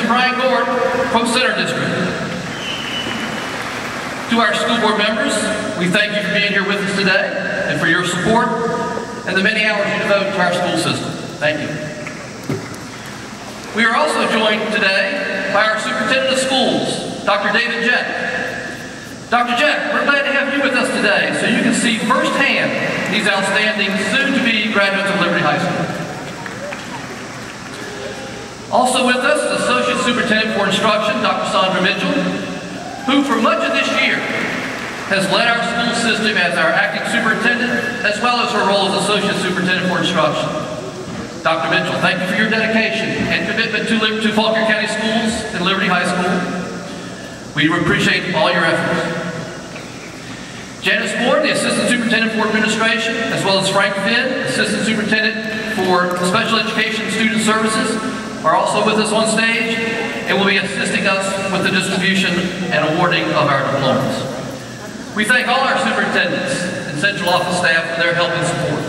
Mr. Brian Gord from Center District. To our school board members, we thank you for being here with us today and for your support and the many hours you devote to our school system. Thank you. We are also joined today by our Superintendent of Schools, Dr. David Jett. Dr. Jett, we're glad to have you with us today so you can see firsthand these outstanding soon-to-be graduates of Liberty High School. Also with us is Associate Superintendent for Instruction, Dr. Sandra Mitchell, who for much of this year has led our school system as our acting superintendent, as well as her role as Associate Superintendent for Instruction. Dr. Mitchell, thank you for your dedication and commitment to Fauquier County Schools and Liberty High School. We appreciate all your efforts. Janice Moore, the Assistant Superintendent for Administration, as well as Frank Finn, Assistant Superintendent for Special Education Student Services, are also with us on stage and will be assisting us with the distribution and awarding of our diplomas. We thank all our superintendents and central office staff for their help and support.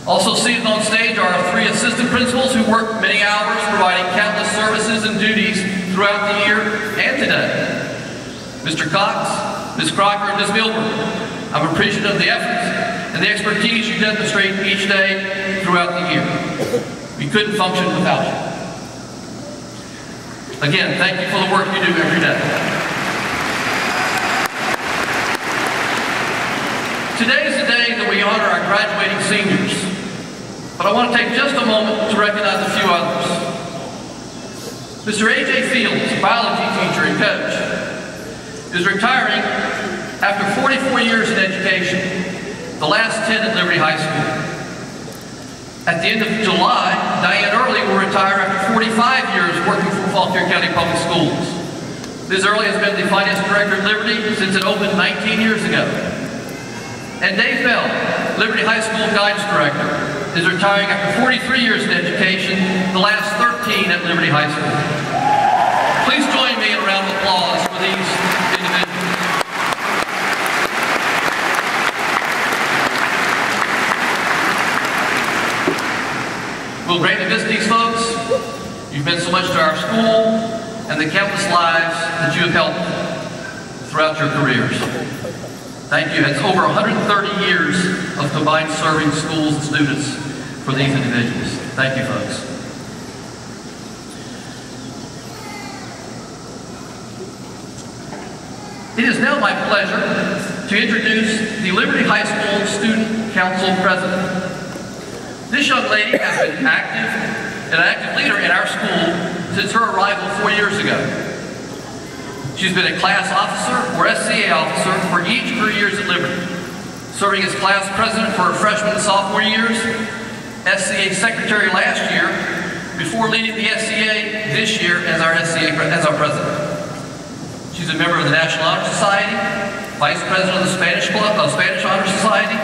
Also seated on stage are our 3 assistant principals who work many hours providing countless services and duties throughout the year and today. Mr. Cox, Ms. Crocker, and Ms. Milburn, I'm appreciative of the efforts and the expertise you demonstrate each day throughout the year. We couldn't function without you. Again, thank you for the work you do every day. Today is the day that we honor our graduating seniors, but I want to take just a moment to recognize a few others. Mr. A.J. Fields, biology teacher and coach, is retiring after 44 years in education, the last 10 at Liberty High School. At the end of July, Diane Early will retire after 45 years working for Fauquier County Public Schools. Ms. Early has been the finance director at Liberty since it opened 19 years ago. And Dave Bell, Liberty High School guidance director, is retiring after 43 years in education, the last 13 at Liberty High School. Please join me in a round of applause for these individuals. We'll greatly miss these folks. You've meant so much to our school and the countless lives that you have helped throughout your careers. Thank you. It's over 130 years of combined serving schools and students for these individuals. Thank you, folks. It is now my pleasure to introduce the Liberty High School Student Council President. This young lady has been an active leader in our school since her arrival 4 years ago. She's been a class officer or SCA officer for each of her years at Liberty, serving as class president for her freshman and sophomore years, SCA secretary last year, before leading the SCA this year as our president. She's a member of the National Honor Society, vice president of the Spanish Honor Society,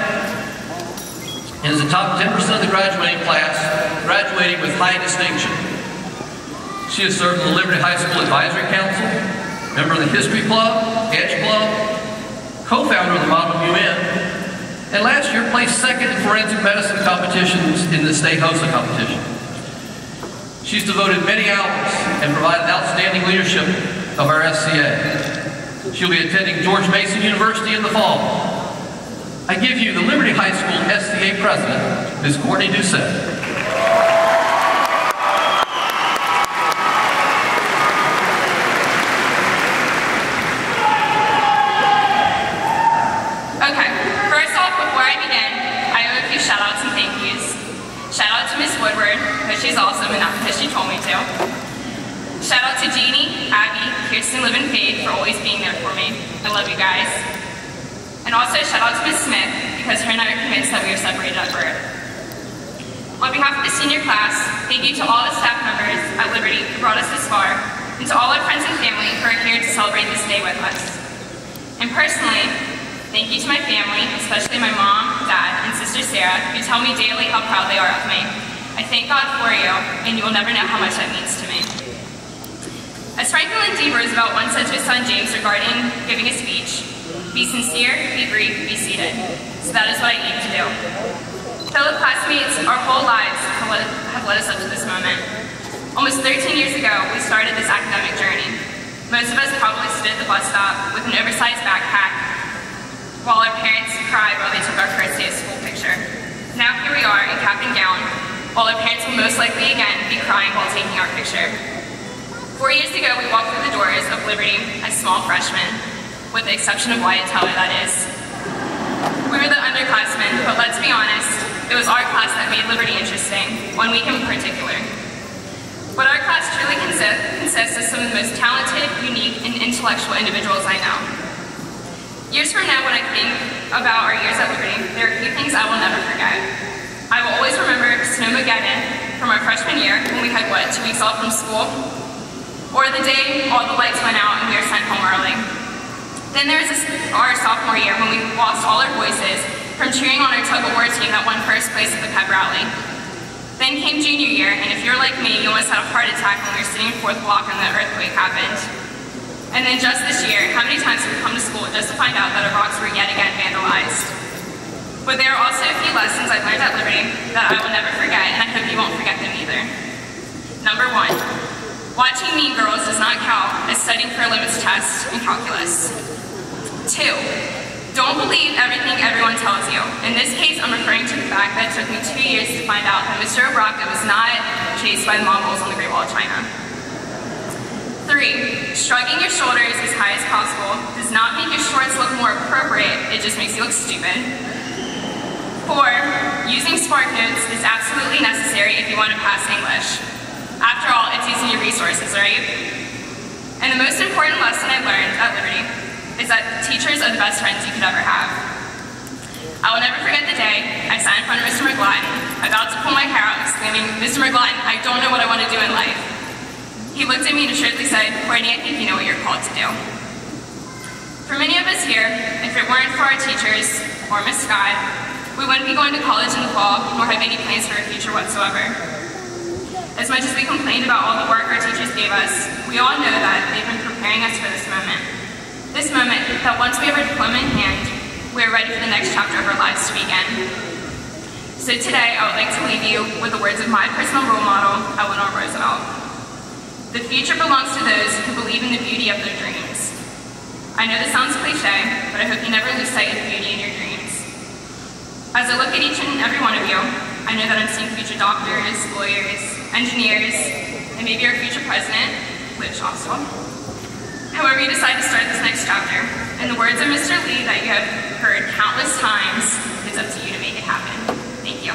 and is the top 10% of the graduating class, graduating with high distinction. She has served on the Liberty High School Advisory Council, member of the History Club, Edge Club, co-founder of the Model UN, and last year placed second in forensic medicine competitions in the state HOSA competition. She's devoted many hours and provided outstanding leadership of our SCA. She'll be attending George Mason University in the fall. I give you the Liberty High School SCA President, Ms. Courtney Doucette. Okay, first off, before I begin, I owe a few shout-outs and thank yous. Shout-out to Ms. Woodward, because she's awesome and not because she told me to. Shout-out to Jeannie, Abby, Kirsten, Liv, and Faith for always being there for me. I love you guys. And also shout out to Ms. Smith, because her and I are convinced that we are separated at birth. On behalf of the senior class, thank you to all the staff members at Liberty who brought us this far, and to all our friends and family who are here to celebrate this day with us. And personally, thank you to my family, especially my mom, dad, and sister Sarah, who tell me daily how proud they are of me. I thank God for you, and you will never know how much that means to me. As Franklin D. Roosevelt once said to his son James regarding giving a speech, be sincere, be brief, be seated. So that is what I aim to do. Fellow classmates, our whole lives have led us up to this moment. Almost 13 years ago, we started this academic journey. Most of us probably stood at the bus stop with an oversized backpack while our parents cried while they took our first day of school picture. Now here we are in cap and gown, while our parents will most likely again be crying while taking our picture. 4 years ago, we walked through the doors of Liberty as small freshmen, with the exception of Wyatt Teller, that is. We were the underclassmen, but let's be honest, it was our class that made Liberty interesting, one week in particular. But our class truly consists of some of the most talented, unique, and intellectual individuals I know. Years from now, when I think about our years at Liberty, there are a few things I will never forget. I will always remember Snowmageddon from our freshman year when we had, 2 weeks off from school? Or the day all the lights went out and we were sent home early. Then there was our sophomore year when we lost all our voices from cheering on our tug-of-war team that won first place at the pep rally. Then came junior year, and if you're like me, you almost had a heart attack when we were sitting in fourth block and the earthquake happened. And then just this year, how many times have we come to school just to find out that our rocks were yet again vandalized? But there are also a few lessons I've learned at Liberty that I will never forget, and I hope you won't forget them either. Number 1, watching Mean Girls does not count as studying for a limits test in calculus. 2, don't believe everything everyone tells you. In this case, I'm referring to the fact that it took me 2 years to find out that Mr. Obraka was not chased by the Mongols on the Great Wall of China. 3, shrugging your shoulders as high as possible does not make your shorts look more appropriate, it just makes you look stupid. 4, using Spark Notes is absolutely necessary if you want to pass English. After all, it's using your resources, right? And the most important lesson I learned at Liberty is that teachers are the best friends you could ever have. I will never forget the day I sat in front of Mr. McGlotton, about to pull my hair out, exclaiming, "Mr. McGlotton, I don't know what I want to do in life." He looked at me and assuredly said, "Courtney, I think you know what you're called to do." For many of us here, if it weren't for our teachers, or Miss Scott, we wouldn't be going to college in the fall, nor have any plans for a future whatsoever. As much as we complained about all the work our teachers gave us, we all know that they've been preparing us for this moment. This moment that once we have our diploma in hand, we are ready for the next chapter of our lives to begin. So today, I would like to leave you with the words of my personal role model, Eleanor Roosevelt. The future belongs to those who believe in the beauty of their dreams. I know this sounds cliche, but I hope you never lose sight of the beauty in your dreams. As I look at each and every one of you, I know that I'm seeing future doctors, lawyers, engineers, and maybe our future president, Liz Oswald. However you decide to start this next chapter, in the words of Mr. Lee that you have heard countless times, it's up to you to make it happen. Thank you.